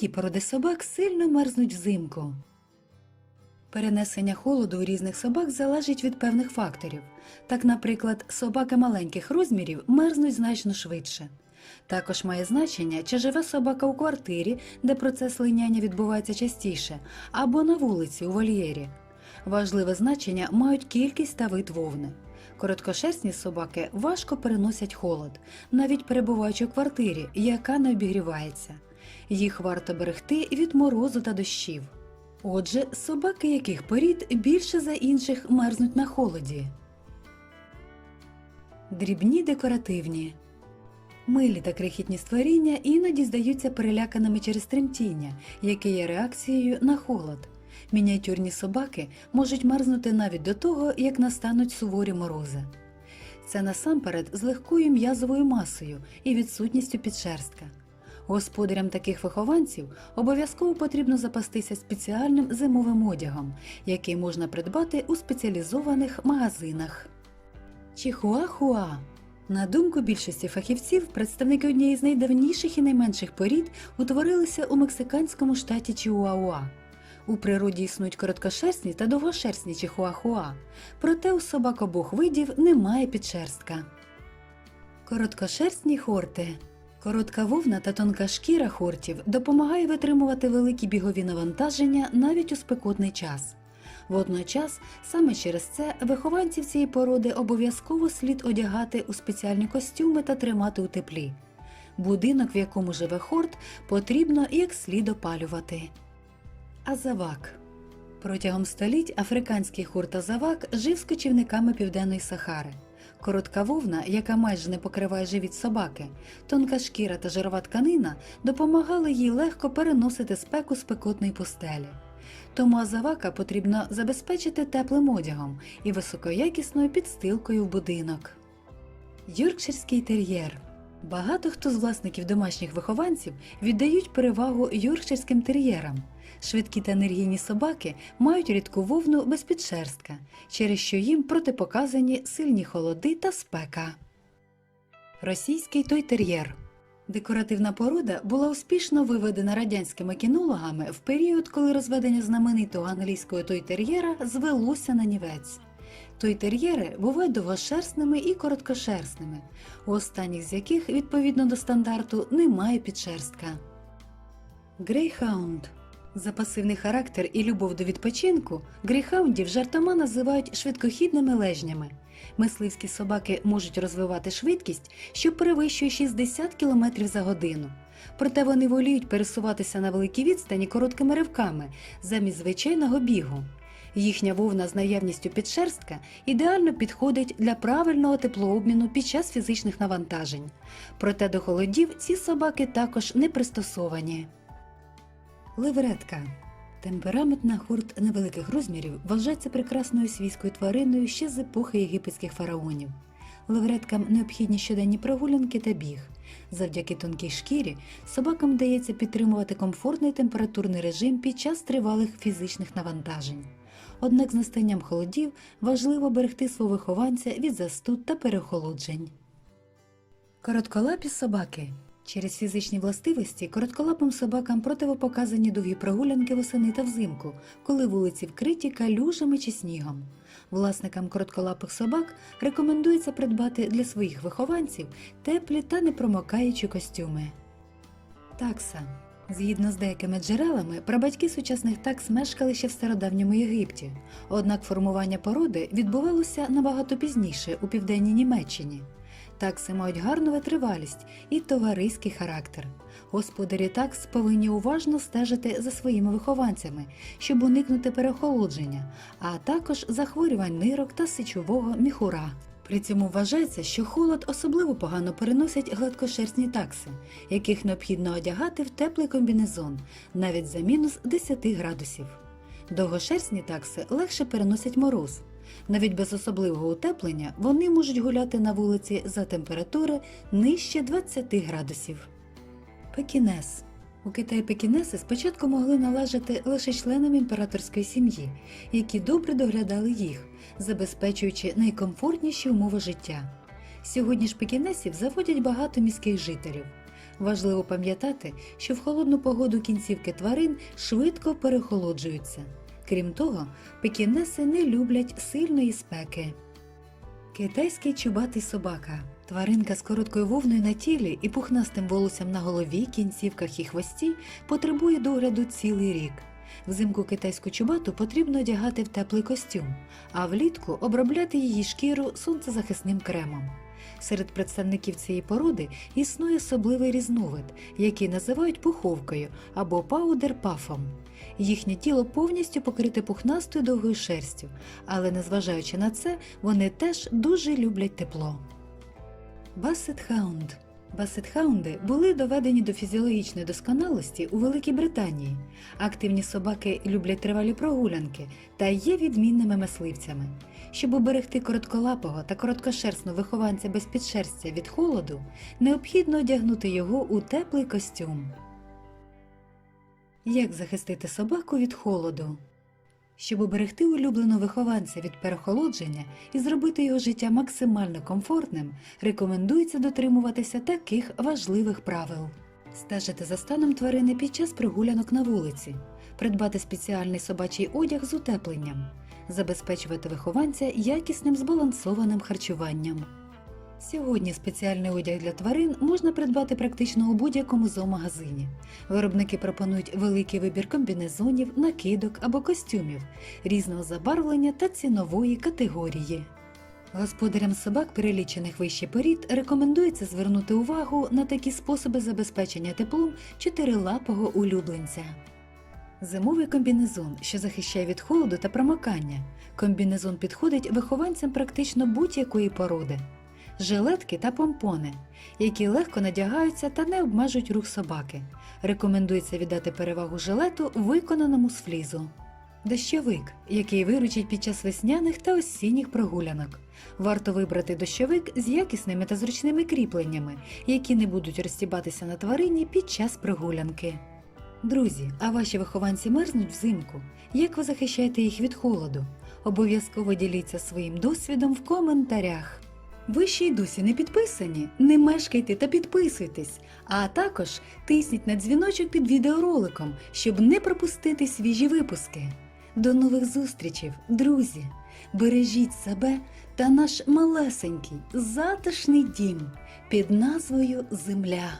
які породи собак сильно мерзнуть взимку? Перенесення холоду у різних собак залежить від певних факторів. Так, наприклад, собаки маленьких розмірів мерзнуть значно швидше. Також має значення, чи живе собака у квартирі, де процес линяння відбувається частіше, або на вулиці у вольєрі. Важливе значення мають кількість та вид вовни. Короткошерстні собаки важко переносять холод, навіть перебуваючи у квартирі, яка не обігрівається. Їх варто берегти від морозу та дощів. Отже, собаки яких порід більше за інших мерзнуть на холоді? Дрібні декоративні. Милі та крихітні створіння іноді здаються переляканими через тремтіння, яке є реакцією на холод. Мініатюрні собаки можуть мерзнути навіть до того, як настануть суворі морози. Це насамперед з легкою м'язовою масою і відсутністю підшерстка. Господарям таких вихованців обов'язково потрібно запастися спеціальним зимовим одягом, який можна придбати у спеціалізованих магазинах. Чихуахуа. На думку більшості фахівців, представники однієї з найдавніших і найменших порід утворилися у мексиканському штаті Чиуауа. У природі існують короткошерстні та довгошерстні чихуахуа, проте у собак обох видів немає підшерстка. Короткошерстні хорти. Коротка вовна та тонка шкіра хортів допомагає витримувати великі бігові навантаження навіть у спекотний час. Водночас, саме через це вихованців цієї породи обов'язково слід одягати у спеціальні костюми та тримати у теплі. Будинок, в якому живе хорт, потрібно як слід опалювати. Азавак. Протягом століть африканський хорт-азавак жив з кочівниками Південної Сахари. Коротка вовна, яка майже не покриває живіт собаки, тонка шкіра та жирова тканина допомагали їй легко переносити спеку спекотної пустелі. Тому азавака потрібно забезпечити теплим одягом і високоякісною підстилкою в будинок. Йоркширський тер'єр. Багато хто з власників домашніх вихованців віддають перевагу йоркширським тер'єрам. Швидкі та енергійні собаки мають рідку вовну без підшерстка, через що їм протипоказані сильні холоди та спека. Російський тойтер'єр. Декоративна порода була успішно виведена радянськими кінологами в період, коли розведення знаменитого англійського тойтер'єра звелося на нівець. Тойтер'єри бувають довгошерстними і короткошерстними, у останніх з яких, відповідно до стандарту, немає підшерстка. Грейхаунд. За пасивний характер і любов до відпочинку грейхаундів жартома називають швидкохідними лежнями. Мисливські собаки можуть розвивати швидкість, що перевищує 60 км за годину. Проте вони воліють пересуватися на великій відстані короткими ривками, замість звичайного бігу. Їхня вовна з наявністю підшерстка ідеально підходить для правильного теплообміну під час фізичних навантажень. Проте до холодів ці собаки також не пристосовані. Леверетка. Темпераментна хорт невеликих розмірів вважається прекрасною свійською твариною ще з епохи єгипетських фараонів. Левереткам необхідні щоденні прогулянки та біг. Завдяки тонкій шкірі собакам вдається підтримувати комфортний температурний режим під час тривалих фізичних навантажень. Однак з настанням холодів важливо берегти свого вихованця від застуд та переохолоджень. Коротколапі собаки. Через фізичні властивості коротколапим собакам противопоказані довгі прогулянки восени та взимку, коли вулиці вкриті калюжами чи снігом. Власникам коротколапих собак рекомендується придбати для своїх вихованців теплі та непромокаючі костюми. Такса. Згідно з деякими джерелами, прабатьки сучасних такс мешкали ще в стародавньому Єгипті, однак формування породи відбувалося набагато пізніше у південній Німеччині. Такси мають гарну витривалість і товариський характер. Господарі такс повинні уважно стежити за своїми вихованцями, щоб уникнути переохолодження, а також захворювань нирок та сечового міхура. При цьому вважається, що холод особливо погано переносять гладкошерстні такси, яких необхідно одягати в теплий комбінезон, навіть за мінус 10 градусів. Довгошерстні такси легше переносять мороз. Навіть без особливого утеплення вони можуть гуляти на вулиці за температури нижче 20 градусів. Пекінес. У Китаї пекінеси спочатку могли належати лише членам імператорської сім'ї, які добре доглядали їх, забезпечуючи найкомфортніші умови життя. Сьогодні ж пекінесів заводять багато міських жителів. Важливо пам'ятати, що в холодну погоду кінцівки тварин швидко перехолоджуються. Крім того, пекінеси не люблять сильної спеки. Китайський чубатий собака – тваринка з короткою вовною на тілі і пухнастим волоссям на голові, кінцівках і хвості потребує догляду цілий рік. Взимку китайську чубату потрібно одягати в теплий костюм, а влітку обробляти її шкіру сонцезахисним кремом. Серед представників цієї породи існує особливий різновид, який називають пуховкою або паудер-пафом. Їхнє тіло повністю покрите пухнастою довгою шерстю, але незважаючи на це, вони теж дуже люблять тепло. Бассет-хаунд. Бассет-хаунди були доведені до фізіологічної досконалості у Великій Британії. Активні собаки люблять тривалі прогулянки та є відмінними мисливцями. Щоб уберегти коротколапого та короткошерстного вихованця без підшерстя від холоду, необхідно одягнути його у теплий костюм. Як захистити собаку від холоду? Щоб уберегти улюбленого вихованця від переохолодження і зробити його життя максимально комфортним, рекомендується дотримуватися таких важливих правил. Стежити за станом тварини під час прогулянок на вулиці, придбати спеціальний собачий одяг з утепленням, забезпечувати вихованця якісним збалансованим харчуванням. Сьогодні спеціальний одяг для тварин можна придбати практично у будь-якому зоомагазині. Виробники пропонують великий вибір комбінезонів, накидок або костюмів, різного забарвлення та цінової категорії. Господарям собак, перелічених вище порід, рекомендується звернути увагу на такі способи забезпечення теплом чотирилапого улюбленця. Зимовий комбінезон, що захищає від холоду та промокання. Комбінезон підходить вихованцям практично будь-якої породи. Жилетки та помпони, які легко надягаються та не обмежують рух собаки. Рекомендується віддати перевагу жилету, виконаному з флізу. Дощовик, який виручить під час весняних та осінніх прогулянок. Варто вибрати дощовик з якісними та зручними кріпленнями, які не будуть розстібатися на тварині під час прогулянки. Друзі, а ваші вихованці мерзнуть взимку? Як ви захищаєте їх від холоду? Обов'язково діліться своїм досвідом в коментарях. Ви ще й досі не підписані? Не мешкайте та підписуйтесь, а також тисніть на дзвіночок під відеороликом, щоб не пропустити свіжі випуски. До нових зустрічей, друзі! Бережіть себе та наш малесенький, затишний дім під назвою Земля.